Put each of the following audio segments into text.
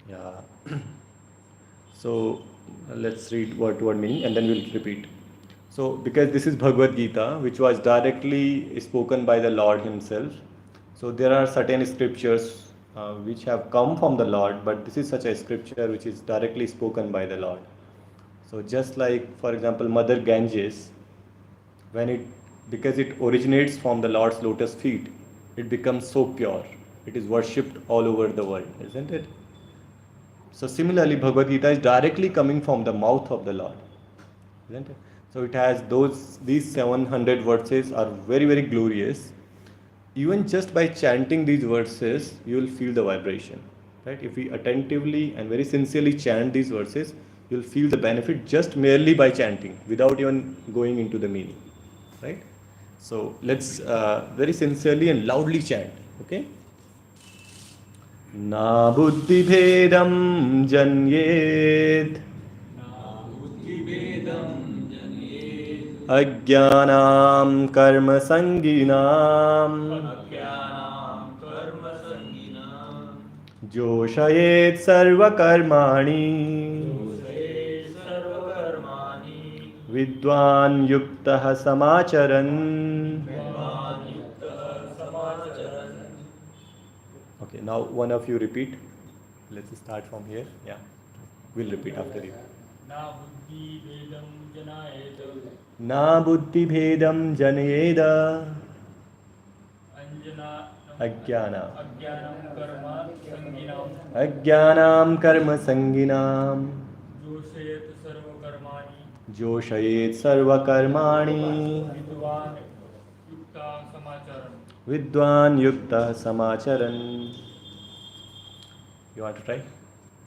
Yeah. So let's read word to word meaning and then we'll repeat. So because this is Bhagavad Gita, which was directly spoken by the Lord Himself, so there are certain scriptures which have come from the Lord, but this is such a scripture which is directly spoken by the Lord. So just like, for example, Mother Ganges, when it because it originates from the Lord's lotus feet, it becomes so pure. It is worshipped all over the world, isn't it? So similarly, Bhagavad Gita is directly coming from the mouth of the Lord, isn't it? So it has these 700 verses are very very glorious. Even just by chanting these verses, you will feel the vibration, right? If we attentively and very sincerely chant these verses, you'll feel the benefit just merely by chanting, without even going into the meaning, right? So let's very sincerely and loudly chant, okay? Na buddhi bhedam janyed अज्ञानां कर्मसङ्गिनां जोषयेत् सर्वकर्माणि विद्वान् युक्तः समाचरन्. Okay, now one of you repeat. Let's start from here. Yeah, we'll repeat after you. Na buddhi bhedam janayeda ajnana ajnanam karma sanginam joshayet sarva karmani vidwan yukta samacharan. You want to try?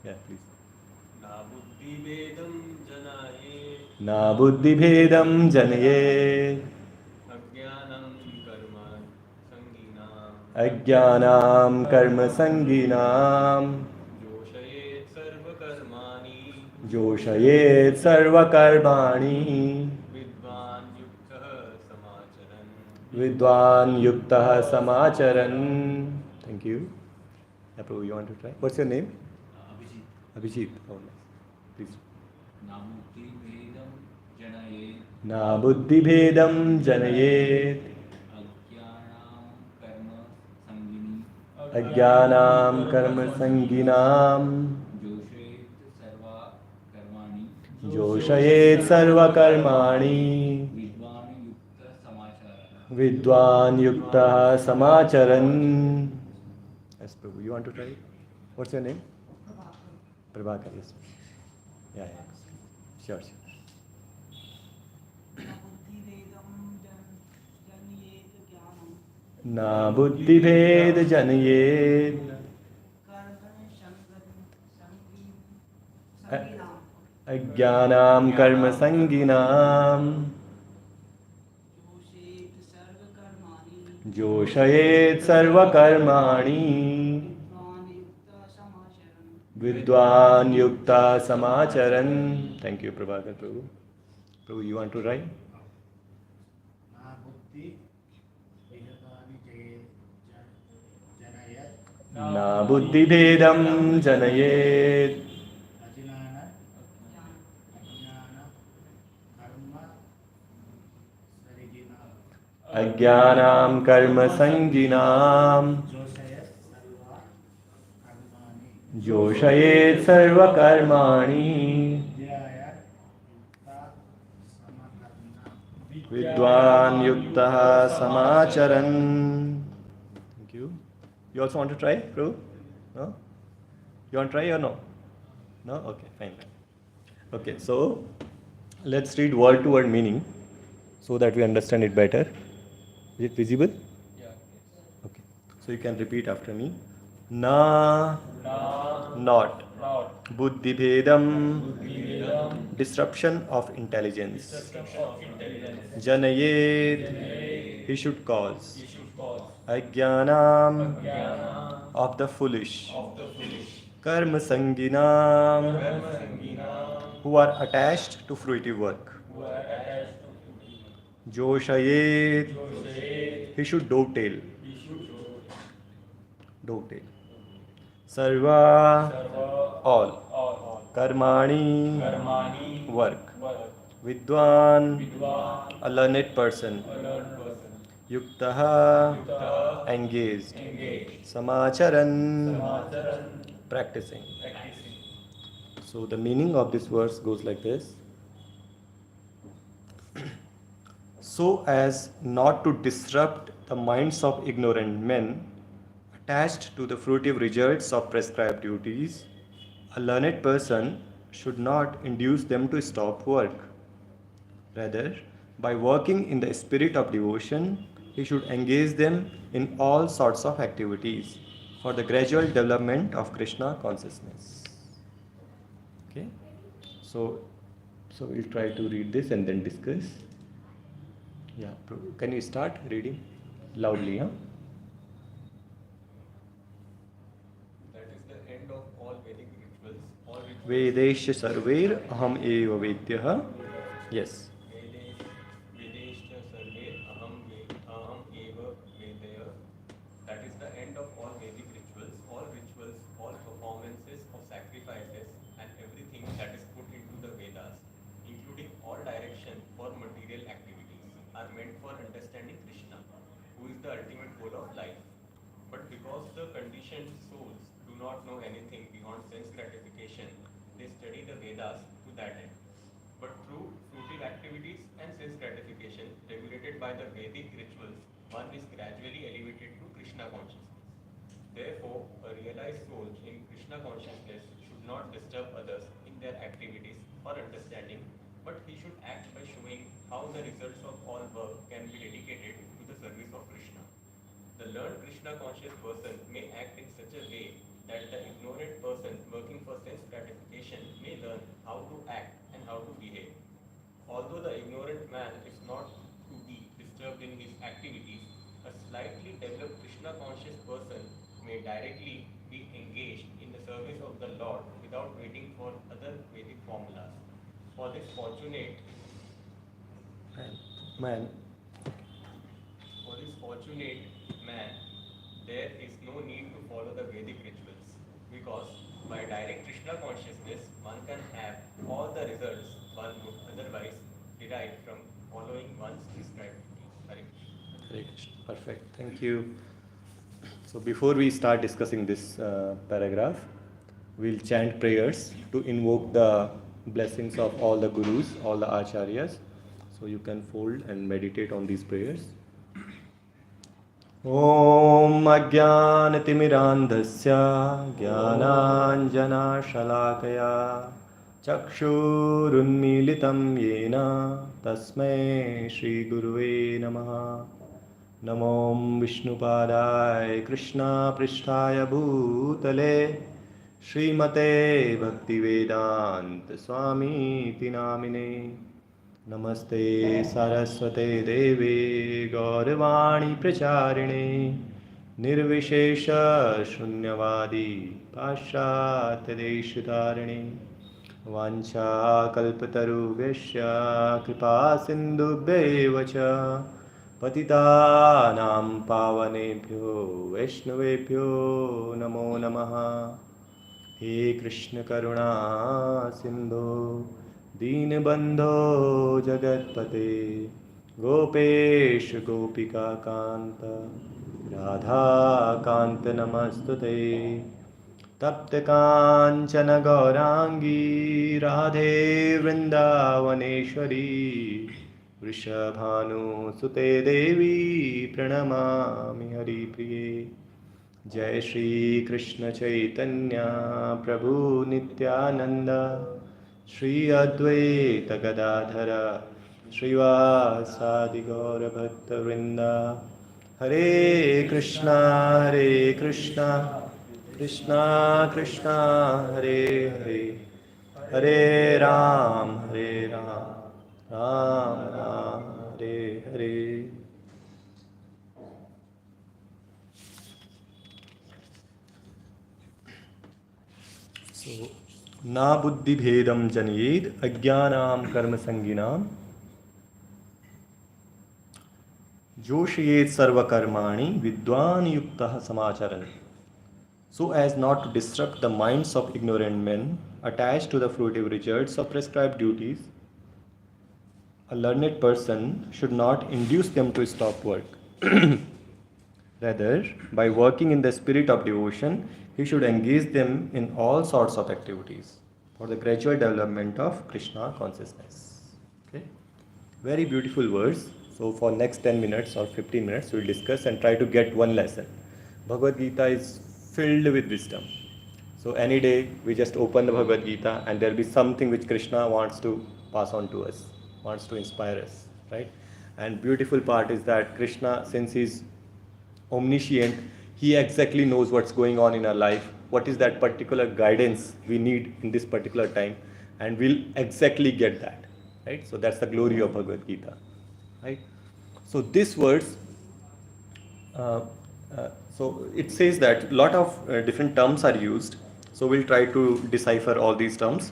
Yeah, please. Na buddhi bhedam janaye ajnanam karma sanginam joshayet sarva karmani vidwan yukta samacharan. Thank you. Yeah, Prabhu, you want to try? What's your name? Abhijit. Oh, nice. Please. Na buddhi bhedam janayet ajnanam karma sanginam joshayet sarva karmani vidwan yukta samacharan. Yes, Prabhu, you want to try it? What's your name? Prabhakar, yes. Yeah, yeah. Sure, sure. Na buddhi bhed janayet ajnanam karma sanginam joshayet sarva karmani vidwan yukta samacharan. Thank you, Prabhakar Prabhu. Prabhu, you want to write? Na buddhi bhedam janayet ajnanam karma sanginam joshayet sarva karmani vidwan yukta samacharan. Thank you. You also want to try, Prabhu? No? You want to try or no? No? Okay, fine. Okay, so let's read word to word meaning so that we understand it better. Is it visible? Yeah. Okay. So you can repeat after me. Na, not. Buddhi bhedam, disruption of intelligence. Janayet, he should cause. Ajnanam, of the foolish. Karma sanginam, who are attached to fruitive work. Joshayet, he should dovetail. Sarva, Sarva, all. Karmani, Karmani, work. work. Vidwan, Vidwan, a learned person. a learned person. Yuktaha, Yukta, engaged. engaged. Samacharan, Samacharan, practicing. practicing. So the meaning of this verse goes like this: so as not to disrupt the minds of ignorant men attached to the fruitive results of prescribed duties, a learned person should not induce them to stop work. Rather, by working in the spirit of devotion, he should engage them in all sorts of activities for the gradual development of Krishna consciousness. Okay, so we'll try to read this and then discuss. Yeah, can you start reading loudly? Huh? That is the end of all Vedic rituals. All rituals. वेदेश सर्वैर अहम एव वेद्यः. Yes. Vedesh, Vedeshcha Sarve Aham Eva Vedaya. That is the end of all Vedic rituals, all performances of sacrifices, and everything that is put into the Vedas, including all direction for material activities, are meant for understanding Krishna, who is the ultimate goal of life. But because the conditioned souls do not know anything beyond sense gratification, they study the Vedas to that end. But through fruitive activities and sense gratification regulated by the Vedic rituals, one is gradually elevated to Krishna consciousness. Therefore, a realized soul in Krishna consciousness should not disturb others in their activities or understanding, but he should act by showing how the results of all work can be dedicated to the service of Krishna. The learned Krishna conscious person may act in such a way that the ignorant person working for sense gratification may learn how to act and how to behave. Although the ignorant man is not to be disturbed in his activities, a slightly developed Krishna conscious person may directly be engaged in the service of the Lord without waiting for other Vedic formulas. For this fortunate Man. For this fortunate man, there is no need to follow the Vedic rituals, because by direct Krishna consciousness, one can have all the results one would otherwise derive from following one's prescribed duties. Hare Krishna. Hare Krishna. Perfect. Thank you. So before we start discussing this paragraph, we'll chant prayers to invoke the blessings of all the gurus, all the acharyas. So you can fold and meditate on these prayers. ॐ अज्ञानतिमिरान्धस्य ज्ञानाञ्जनशलाकया चक्षुरुन्मीलितं येन तस्मै श्रीगुरुवे नमः. नमो विष्णुपादाय कृष्णपृष्ठाय भूतले श्रीमते भक्तिवेदान्तस्वामीति नामिने. नमस्ते सरस्वते देवे गौरवाणी प्रचारिणे निर्विशेष शून्यवादी पाश्चात्यदेशधारिणे वाञ्छाकल्पतरुभ्यश्च कृपा सिन्धुभ्यैव च पतितानां पावनेभ्यो वैष्णवेभ्यो नमो नमः. हे कृष्ण करुणा सिन्धो दीनबन्धो जगत्पते गोपेश गोपिकान्त राधाकान्त नमस्तुते. तप्तकाञ्चन गौराङ्गी राधे वृन्दावनेश्वरी वृषभानुसुते देवी प्रणमामि हरिप्रिये. जय श्री कृष्ण चैतन्य प्रभु नित्यानंद श्री अद्वैत गदाधर श्रीवासादि गौर भक्तवृंद. हरे कृष्णा कृष्णा कृष्णा हरे हरे हरे राम राम राम हरे हरे. So, ना बुद्धि भेदम जनयेद अज्ञानाम कर्म संगिनाम जोशयेत सर्वकर्माणि विद्वान युक्तः समाचरन्. so as not to disrupt the minds of ignorant men attached to the fruitive results of prescribed duties. A learned person should not induce them to stop work. Rather, by working in the spirit of devotion, he should engage them in all sorts of activities for the gradual development of Krishna consciousness. Okay, very beautiful words. So, for next 10 minutes or 15 minutes, we'll discuss and try to get one lesson. Bhagavad Gita is filled with wisdom. So, any day we just open the Bhagavad Gita and there'll be something which Krishna wants to pass on to us, wants to inspire us, right? And beautiful part is that Krishna, since he's omniscient, he exactly knows what's going on in our life, what is that particular guidance we need in this particular time, and we'll exactly get that, right? So that's the glory of Bhagavad Gita, right? So these words, uh, so it says that a lot of different terms are used, so we'll try to decipher all these terms.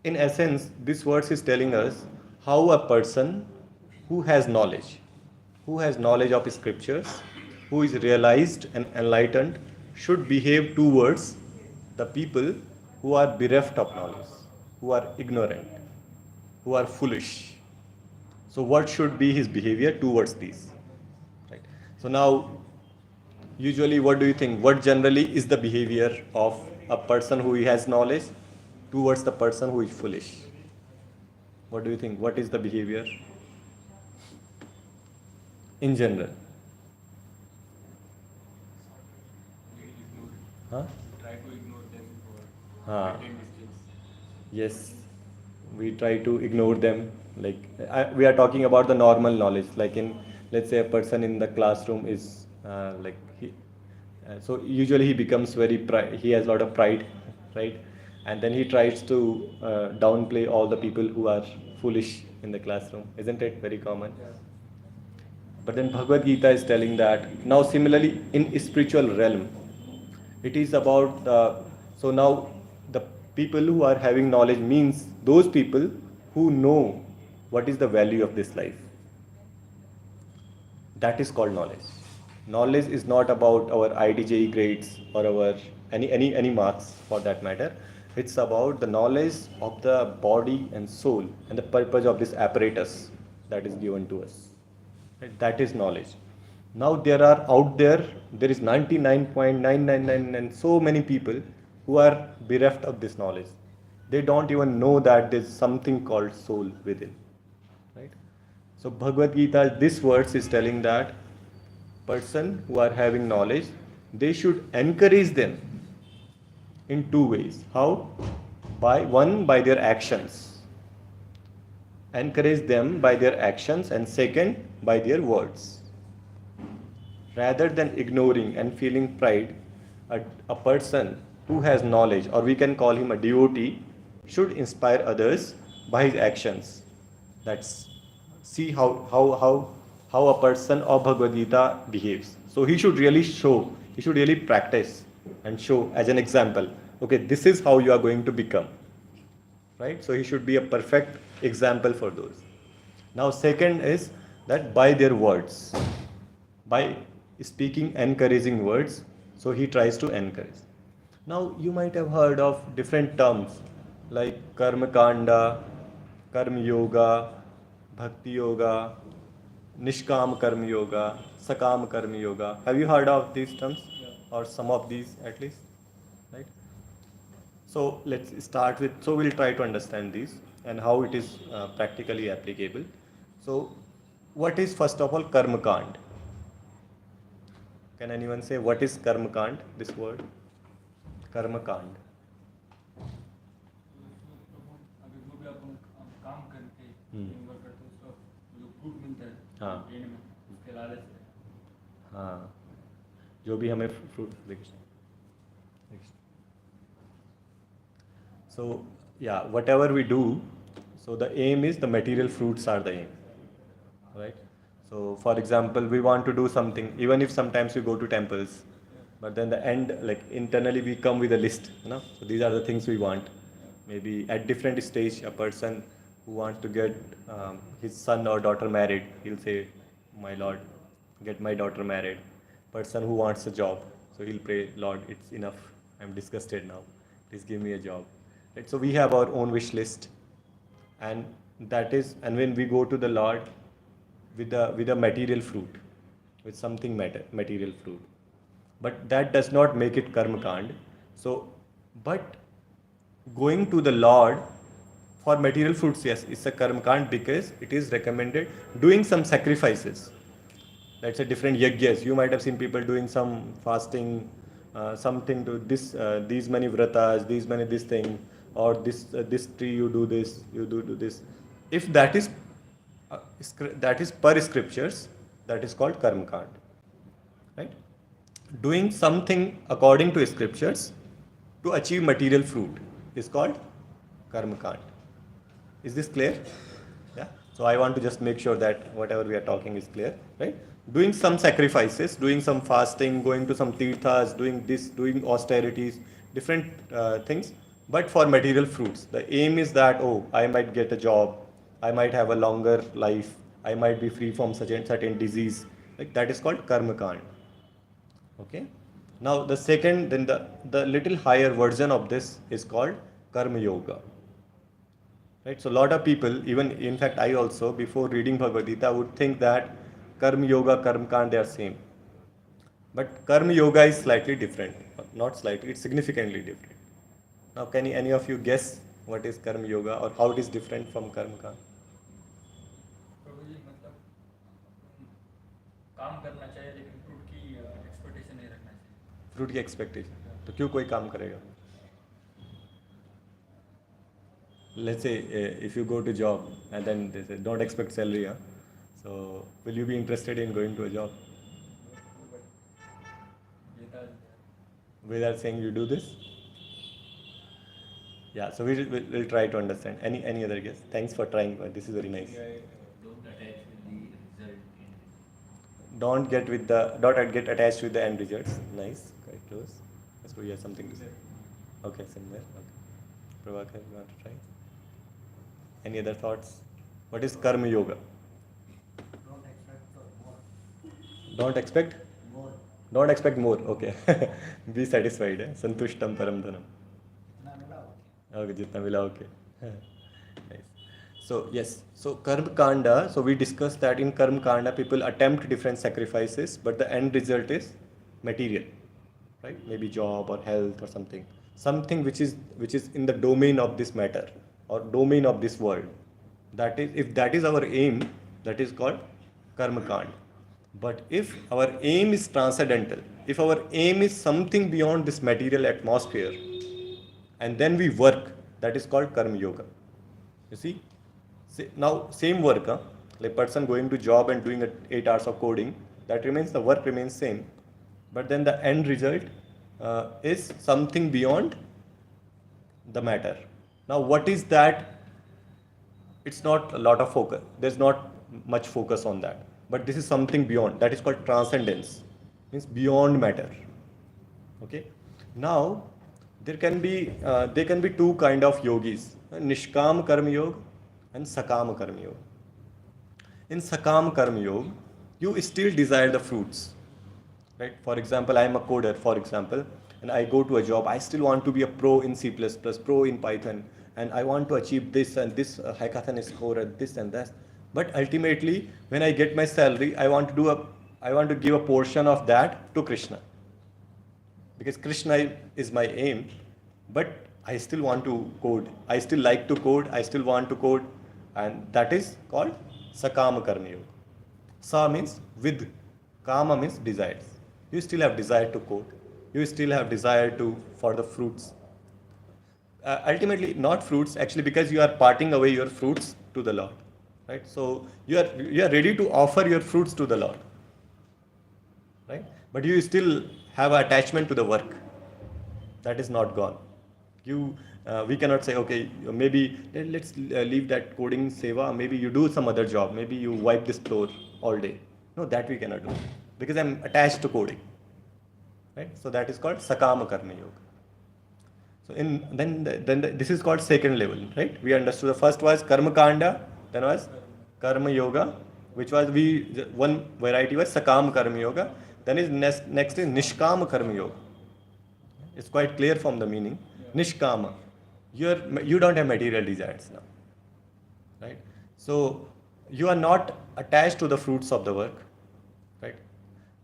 In essence, this verse is telling us how a person who has knowledge of scriptures, who is realized and enlightened, should behave towards the people who are bereft of knowledge, who are ignorant, who are foolish. So, what should be his behavior towards these? Right. So now, usually, what do you think? What generally is the behavior of a person who has knowledge towards the person who is foolish? What do you think? What is the behavior in general? We ignore it. Huh? Try to ignore them for Ah. maintain distance. Yes, we try to ignore them. Like we are talking about the normal knowledge. Like in, let's say, a person in the classroom is like he, so usually he becomes very he has a lot of pride, right? And then he tries to downplay all the people who are foolish in the classroom. Isn't it very common? But then Bhagavad Gita is telling that now similarly in spiritual realm, it is about so now the people who are having knowledge means those people who know what is the value of this life. That is called knowledge. Knowledge is not about our IDJE grades or our any marks for that matter. It's about the knowledge of the body and soul and the purpose of this apparatus that is given to us. Right? That is knowledge. Now there is 99.999 and so many people who are bereft of this knowledge. They don't even know that there's something called soul within. Right? So Bhagavad Gita, this verse is telling that person who are having knowledge, they should encourage them in two ways. How? By their actions. Encourage them by their actions, and second, by their words. Rather than ignoring and feeling pride, a person who has knowledge, or we can call him a devotee, should inspire others by his actions. That's see how a person of Bhagavad Gita behaves. So he should really show, he should really practice and show as an example. Okay, this is how you are going to become. Right? So he should be a perfect example for those. Now, second is that by their words, by speaking encouraging words, so he tries to encourage. Now, you might have heard of different terms like karma kanda, karma yoga, bhakti yoga, nishkam karma yoga, sakam karma yoga. Have you heard of these terms? Yeah. Or some of these at least? Right? So let's start with, so we'll try to understand these and how it is practically applicable. So what is first of all karma kand? Can anyone say what is karma kand, this word? Karma kand. अभी जो भी अपन काम करते हैं दिन भर करते हैं उसका जो फ्रूट मिलता है हाँ एंड में उसके लालच से हाँ जो भी हमें fruit so yeah, whatever we do, so the aim is the material fruits are the aim, right? So for example, we want to do something, even if sometimes we go to temples, but then the end, like internally we come with a list, you know, so these are the things we want. Maybe at different stage, a person who wants to get his son or daughter married, he'll say, my lord, get my daughter married. Person who wants a job, So he'll pray, Lord, it's enough. I'm disgusted now. Please give me a job. Right? So we have our own wish list, and and when we go to the Lord with a material fruit, with something material fruit, but that does not make it karma kand. So, but going to the Lord for material fruits, yes, it's a karma kand because it is recommended doing some sacrifices. That's a different yajnas. You might have seen people doing some fasting, something to these many vratas, these many this thing, or this tree you do this, do this. If that is per scriptures, that is called karma kand, right? Doing something according to scriptures to achieve material fruit is called karma kand. Is this clear? Yeah. So I want to just make sure that whatever we are talking is clear, right? Doing some sacrifices, doing some fasting, going to some tirthas, doing this, doing austerities, different things, but for material fruits. The aim is that, oh, I might get a job, I might have a longer life, I might be free from such and certain disease. Like that is called karma kand. Okay. Now the second, then the little higher version of this is called karma yoga. Right? So a lot of people, even in fact I also, before reading Bhagavad Gita, would think that karma yoga, karma kand, they are same. But karma yoga is slightly different. Not slightly, it's significantly different. Now can any of you guess what is karma yoga or how it is different from karma kand? प्रभु जी मतलब काम करना चाहिए लेकिन fruit की expectation नहीं रखना चाहिए. Fruit की एक्सपेक्टेशन. तो क्यों कोई काम करेगा? Let's say if you go to job and then they say don't expect salary, huh? So will you be interested in going to a job without saying you do this? Yeah, so we'll try to understand. Any other guess? Thanks for trying. This is very nice. Don't get attached with the end results. Nice, quite close. So you have something to say. Okay, similar. Okay. Prabhakar, you want to try? Any other thoughts? What is karma yoga? Don't expect more. Don't expect? More. Don't expect more. Okay. Be satisfied. Santushtam param dhanam. जितना मिला okay. Okay, jitna mila, okay. Nice. So yes, so karma kanda. So we discussed that in karma kanda, people attempt different sacrifices, but the end result is material, right? Maybe job or health or something which is in the domain of this matter or domain of this world. That is, if that is our aim, that is called karma kand. But if our aim is transcendental, if our aim is something beyond this material atmosphere, and then we work, that is called karma yoga. You see? Now same work, like person going to job and doing 8 hours of coding, the work remains same, but then the end result is something beyond the matter. Now what is that? It's not a lot of focus. There's not much focus on that. But this is something beyond. That is called transcendence. Means beyond matter. Okay. Now there can be two kind of yogis: Nishkam Karma Yoga and Sakam Karma Yoga. In Sakam Karma Yoga, you still desire the fruits. Right? For example, I am a coder, for example, and I go to a job. I still want to be a pro in C++, pro in Python, and I want to achieve this and this hackathon score and this and that. But ultimately, when I get my salary, I want to give a portion of that to Krishna, because Krishna is my aim. But I still want to code. I still like to code. I still want to code, and that is called Sakama Karma Yoga. Sa means with, Kama means desires. You still have desire to code. You still have desire for the fruits. Ultimately, not fruits actually, because you are parting away your fruits to the Lord, right? So you are ready to offer your fruits to the Lord, right? But you still have attachment to the work. That is not gone. We cannot say, okay, maybe let's leave that coding seva. Maybe you do some other job. Maybe you wipe this floor all day. No, that we cannot do, because I'm attached to coding, right? So that is called Sakama Karma Yoga. So this is called second level, right? We understood the first was Karma Kanda, then was Karma Yoga, which was one variety was Sakama Karma Yoga. Then is next is Nishkama Karma Yoga. It's quite clear from the meaning. Nishkama. You don't have material desires now. Right? So you are not attached to the fruits of the work. Right?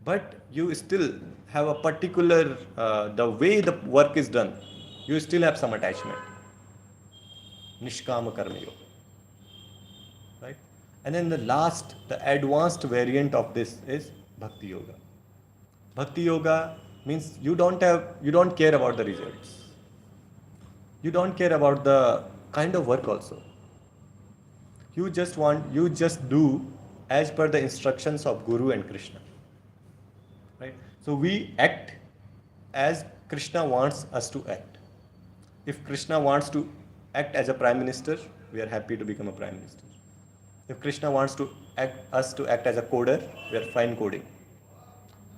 But you still have a particular, the way the work is done, you still have some attachment. Nishkama Karma Yoga. Right? And then the advanced variant of this is Bhakti Yoga. Bhakti Yoga means you don't care about the results. You don't care about the kind of work also. You just do as per the instructions of Guru and Krishna. Right? So we act as Krishna wants us to act. If Krishna wants to act as a prime minister, we are happy to become a prime minister. If Krishna wants to act as a coder, we are fine coding.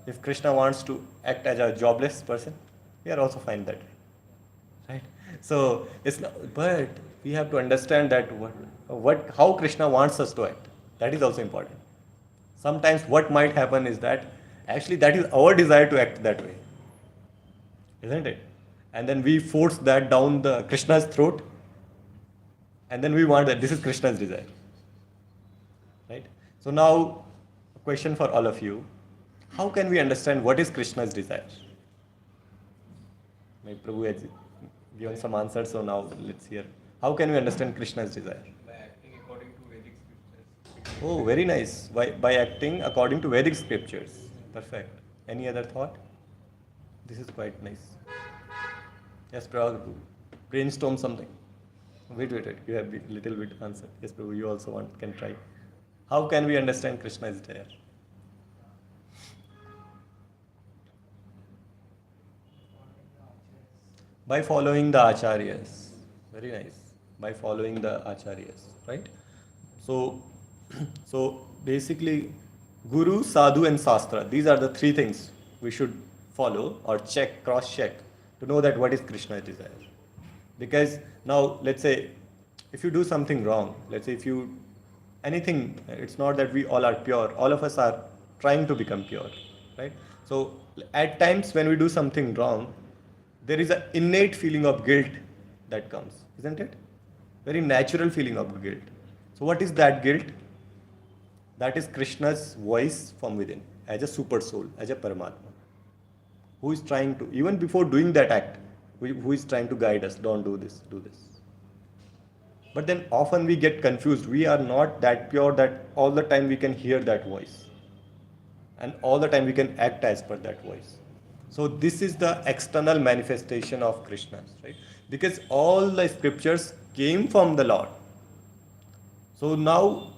If Krishna wants to act as a jobless person, we are also fine that way. Right? So it's not, but we have to understand that how Krishna wants us to act. That is also important. Sometimes what might happen is that actually that is our desire to act that way, isn't it? And then we force that down the Krishna's throat, and then we want that this is Krishna's desire. Right? So now, a question for all of you: how can we understand what is Krishna's desire? Maybe Prabhu has given some answers, so now let's hear. How can we understand Krishna's desire? By acting according to Vedic scriptures. Oh, very nice. By acting according to Vedic scriptures. Perfect. Any other thought? This is quite nice. Yes, Prabhu, brainstorm something. Wait. You have a little bit answer. Yes, Prabhu, you also can try. How can we understand Krishna's desire? By following the acharyas. Very nice. By following the acharyas, right? So basically, Guru, Sadhu, and Shastra. These are the three things we should follow or cross-check to know that what is Krishna's desire. Because now, let's say, if you do something wrong, let's say anything, it's not that we all are pure. All of us are trying to become pure, right? So at times when we do something wrong, there is an innate feeling of guilt that comes, isn't it? Very natural feeling of guilt. So what is that guilt? That is Krishna's voice from within, as a super soul, as a Paramatma, who is trying to, even before doing that act, who is trying to guide us, don't do this, do this. But then often we get confused. We are not that pure that all the time we can hear that voice. And all the time we can act as per that voice. So this is the external manifestation of Krishna, right? Because all the scriptures came from the Lord. So now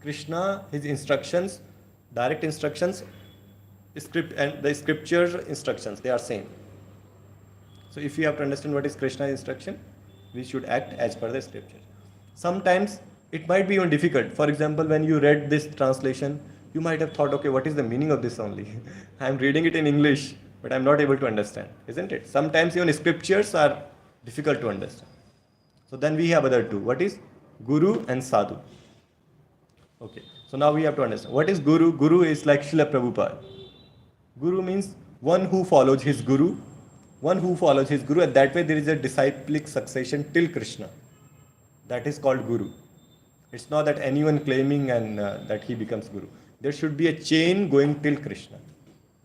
Krishna, his instructions, direct instructions, and the scripture instructions, they are same. So if we have to understand what is Krishna's instruction, we should act as per the scripture. Sometimes it might be even difficult. For example, when you read this translation, you might have thought, okay, what is the meaning of this only? I'm reading it in English, but I'm not able to understand, isn't it? Sometimes even scriptures are difficult to understand. So then we have other two. What is Guru and Sadhu? Okay, so now we have to understand. What is Guru? Guru is like Srila Prabhupada. Guru means one who follows his Guru. One who follows his Guru, and that way there is a disciplic succession till Krishna. That is called Guru. It's not that anyone claiming and that he becomes Guru. There should be a chain going till Krishna.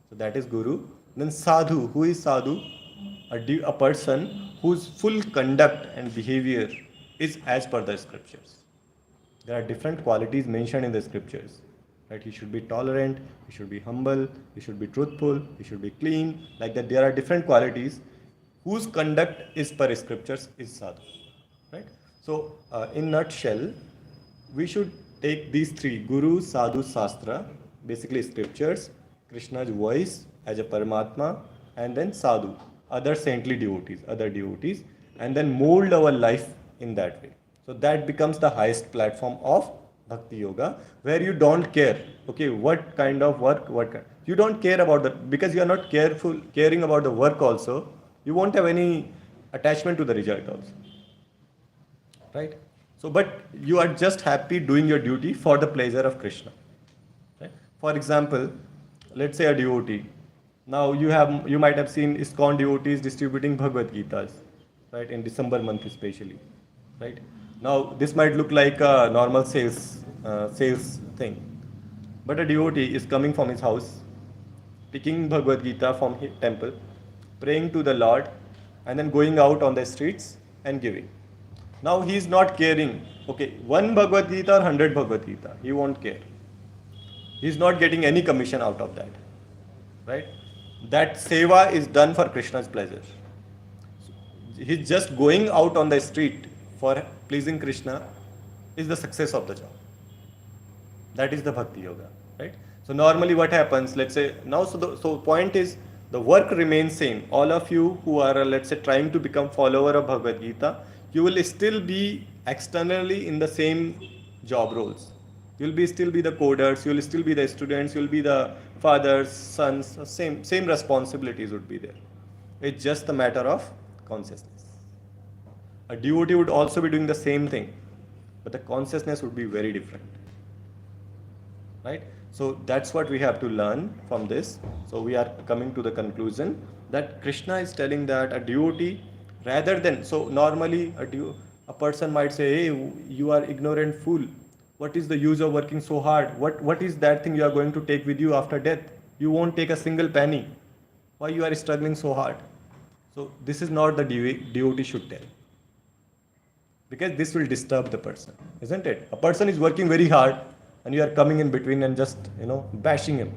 So that is Guru. Then Sadhu. Who is Sadhu? A person whose full conduct and behavior is as per the scriptures. There are different qualities mentioned in the scriptures. Right? He should be tolerant, he should be humble, he should be truthful, he should be clean. Like that, there are different qualities whose conduct is per scriptures is sadhu. Right? So, in nutshell, we should take these three: Guru, Sadhu, Shastra, basically scriptures, Krishna's voice as a Paramatma, and then Sadhu, other saintly devotees, and then mold our life in that way. So that becomes the highest platform of Bhakti Yoga, where you don't care, okay, what kind of work, you don't care about that, because you are not caring about the work also, you won't have any attachment to the result also. Right? So, but you are just happy doing your duty for the pleasure of Krishna. Right? For example, let's say a devotee. Now you might have seen ISKCON devotees distributing Bhagavad Gitas, right, in December month especially, right. Now this might look like a normal sales thing, but a devotee is coming from his house, picking Bhagavad Gita from his temple, praying to the Lord, and then going out on the streets and giving. Now he is not caring, okay, one Bhagavad Gita or 100 Bhagavad Gita, he won't care. He is not getting any commission out of that, right? That seva is done for Krishna's pleasure. He's just going out on the street for pleasing Krishna is the success of the job. That is the bhakti yoga, right? So normally what happens, let's say now, so point is the work remains same. All of you who are let's say trying to become follower of Bhagavad Gita, you will still be externally in the same job roles. You'll be still be the coders, you'll still be the students, you'll be the fathers, sons, same responsibilities would be there. It's just a matter of consciousness. A devotee would also be doing the same thing, but the consciousness would be very different, right? So that's what we have to learn from this. So we are coming to the conclusion that Krishna is telling that a devotee, rather than, so normally a person might say, hey, you are ignorant fool, what is the use of working so hard, what is that thing you are going to take with you after death? You won't take a single penny, why you are struggling so hard? So this is not the devotee should tell, because this will disturb the person, isn't it? A person is working very hard and you are coming in between and just bashing him.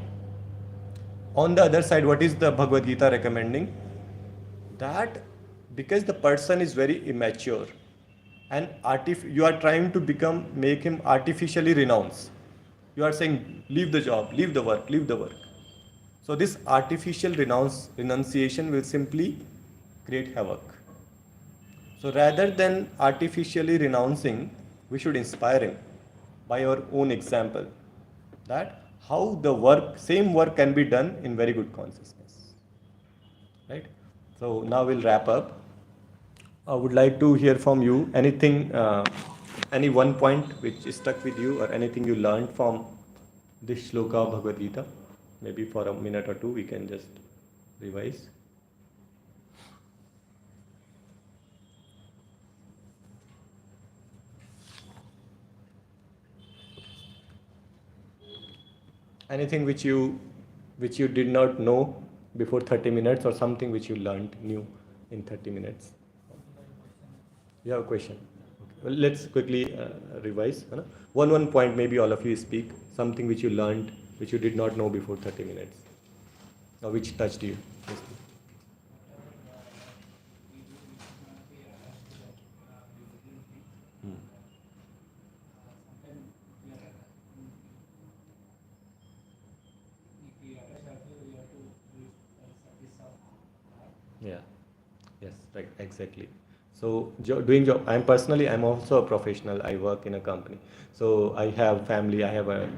On the other side, what is the Bhagavad Gita recommending? That because the person is very immature and you are trying to make him artificially renounce. You are saying leave the job, leave the work, leave the work. So this artificial renunciation will simply create havoc. So rather than artificially renouncing, we should inspire him by our own example, that how same work can be done in very good consciousness, right? So now we'll wrap up. I would like to hear from you anything, any one point which stuck with you or anything you learned from this shloka of Bhagavad Gita. Maybe for a minute or two we can just revise. Anything which you did not know before 30 minutes, or something which you learned new in 30 minutes. You have a question? Okay. Well, let's quickly revise. One point maybe all of you speak, something which you learned which you did not know before 30 minutes, or which touched you. Yes, please. Yeah. Yes. Right. Exactly. So doing job. I'm also a professional. I work in a company. So I have family. I have a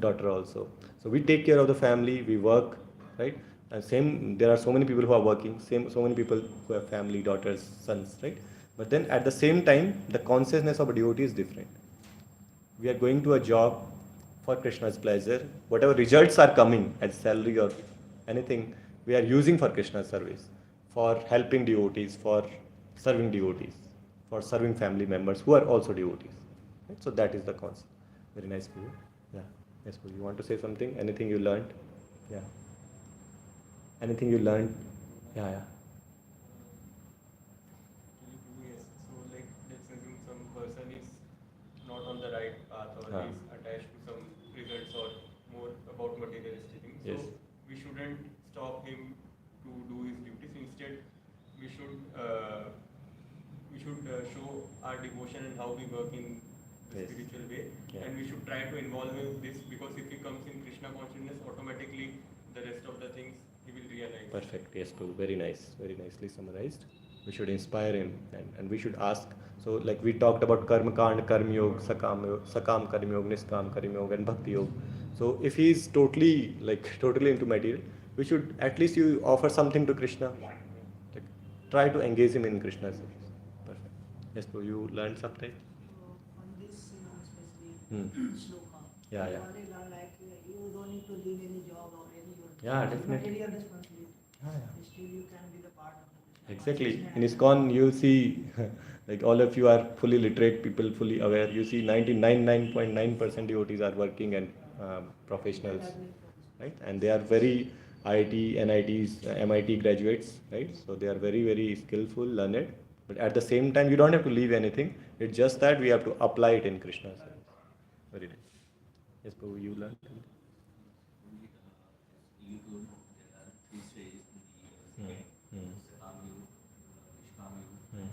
daughter also. So we take care of the family. We work, right? And same. There are so many people who are working. So many people who have family, daughters, sons, right? But then at the same time, the consciousness of a devotee is different. We are going to a job for Krishna's pleasure. Whatever results are coming as salary or anything, we are using for Krishna's service, for helping devotees, for serving devotees, for serving family members who are also devotees. Right? So that is the concept. Very nice for you. Yeah. Yes, you want to say something? Anything you learned? Yeah. Anything you learned? Yeah, yeah. Yes. So like let's assume some person is not on the right path, or Ah. is attached to some results or more about materialistic things. Yes. So we shouldn't stop him to do his duties. Instead, we should show our devotion and how we work in the Yes. spiritual way, Yeah. and we should try to involve him in this, because if he comes in Krishna consciousness, automatically the rest of the things he will realize. Perfect. Yes, Prabhu. Very nice. Very nicely summarized. We should inspire him, and we should ask. So, like we talked about karma kand, karma yoga, sakam karma yoga, niskam karma yoga, and bhakti yoga. So, if he is totally into material, we should at least you offer something to Krishna. Like, try to engage him in Krishna's service. Perfect. Yes, Prabhu. You learned something. On this, especially Hmm. shloka, Yeah, I yeah. already learned like you don't need to leave any job or any your Yeah, It's definitely. material responsibility. Yeah. Still you can be the part of the Krishna Exactly. consciousness In and ISKCON, you'll see, like all of you are fully literate people, fully aware. You see 99.9% devotees are working and professionals, right? And they are very IIT, NITs, MIT graduates, right? So they are very, very skillful, learned. But at the same time, you don't have to leave anything. It's just that we have to apply it in Krishna service. Very nice. Yes, Prabhu, you learned. Only, as you told, there are three stages in the Hmm. second Hmm. Sakam Yuga, Nishkam Yuga, Hmm. and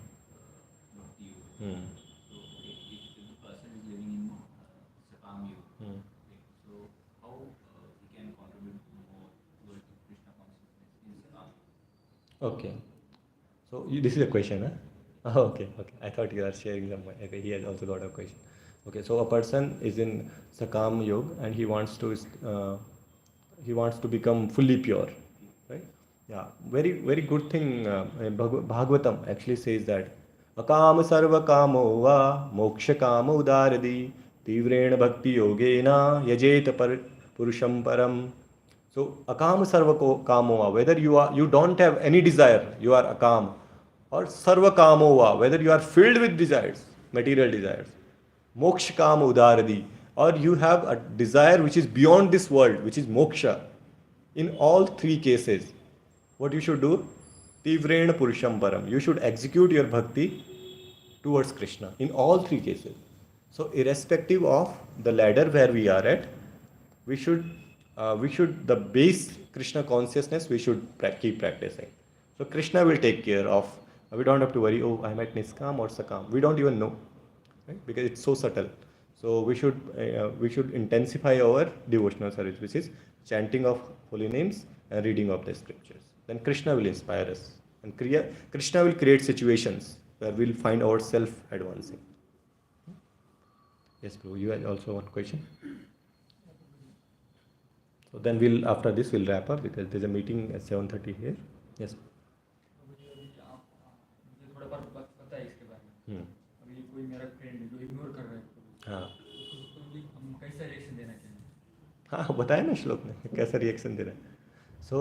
Bhakti Yuga. Hmm. So, okay, if the person is living in Sakam Yuga, Hmm. okay, so how he can contribute more towards the Krishna consciousness in Sakam Yuga? Okay. So this is a question, huh? Oh, okay, okay. I thought you are sharing some. Okay, he has also got a question. Okay, so a person is in Sakam Yoga and he wants to become fully pure, right? Yeah, very very good thing. Bhagavatam actually says that akam sarva kamo va moksha kama udaradi tivrena bhakti yogena yajet purusham param. So akam sarva kamova, whether you don't have any desire, you are akam, or sarva kamova, whether you are filled with desires, material desires, moksha kam udaradi, or you have a desire which is beyond this world, which is moksha. In all three cases, what you should do? Tivrena purusham param. You should execute your bhakti towards Krishna in all three cases. So irrespective of the ladder where we are at, we should the base Krishna consciousness we should keep practicing. So Krishna will take care of. We don't have to worry. Oh, I'm at Niskam or Sakam. We don't even know, right? Because it's so subtle. So we should intensify our devotional service, which is chanting of holy names and reading of the scriptures. Then Krishna will inspire us, and Krishna will create situations where we'll find ourselves advancing. Yes, Prabhu, you had also one question. So then after this we'll wrap up because there's a meeting at 7:30 here. Yes. मुझे अभी मुझे थोड़ा बार पता है इसके बारे में। Hmm. अभी कोई मेरा फ्रेंड है जो इग्नोर कर रहा है हाँ उसको हम कैसा रिएक्शन देना चाहिए? हाँ बताया ना श्लोक में कैसा रिएक्शन दे रहा है. So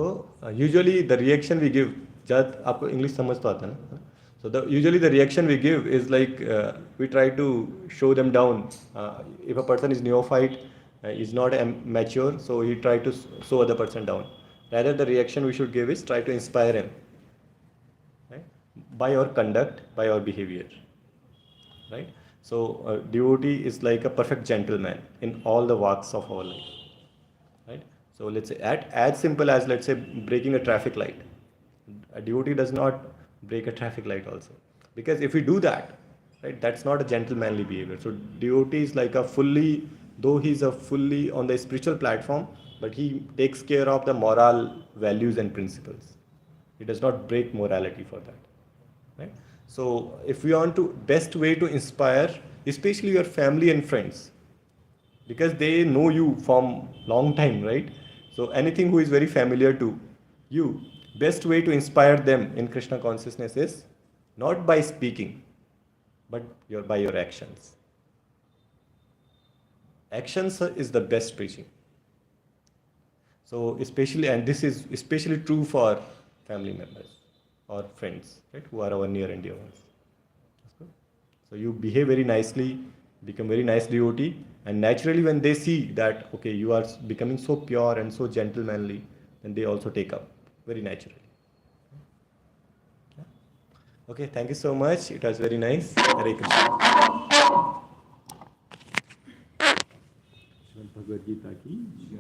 usually the reaction we give, जब आपको इंग्लिश समझ तो आता है ना. So the usually the reaction we give is like we try to show them down. If a person is neophyte, is not mature, so he try to show other person down. Rather, the reaction we should give is try to inspire him, right? By our conduct, by our behavior, right? So devotee is like a perfect gentleman in all the walks of our life, right? So let's say at as simple as, let's say, breaking a traffic light. A devotee does not break a traffic light also, because if we do that, right, that's not a gentlemanly behavior. So devotee is like a fully, though he's a fully on the spiritual platform, but he takes care of the moral values and principles. He does not break morality for that, right? So if we want to, best way to inspire, especially your family and friends, because they know you from long time, right? So anything who is very familiar to you, best way to inspire them in Krishna consciousness is not by speaking, but by your actions. Actions is the best preaching. So especially, and this is especially true for family members or friends, right, who are our near and dear ones. That's good. So you behave very nicely, become very nice devotee, and naturally when they see that, okay, you are becoming so pure and so gentlemanly, then they also take up very naturally. Yeah. Okay, thank you so much. It was very nice. Hare Krishna. Bhagavad Gita ki jai.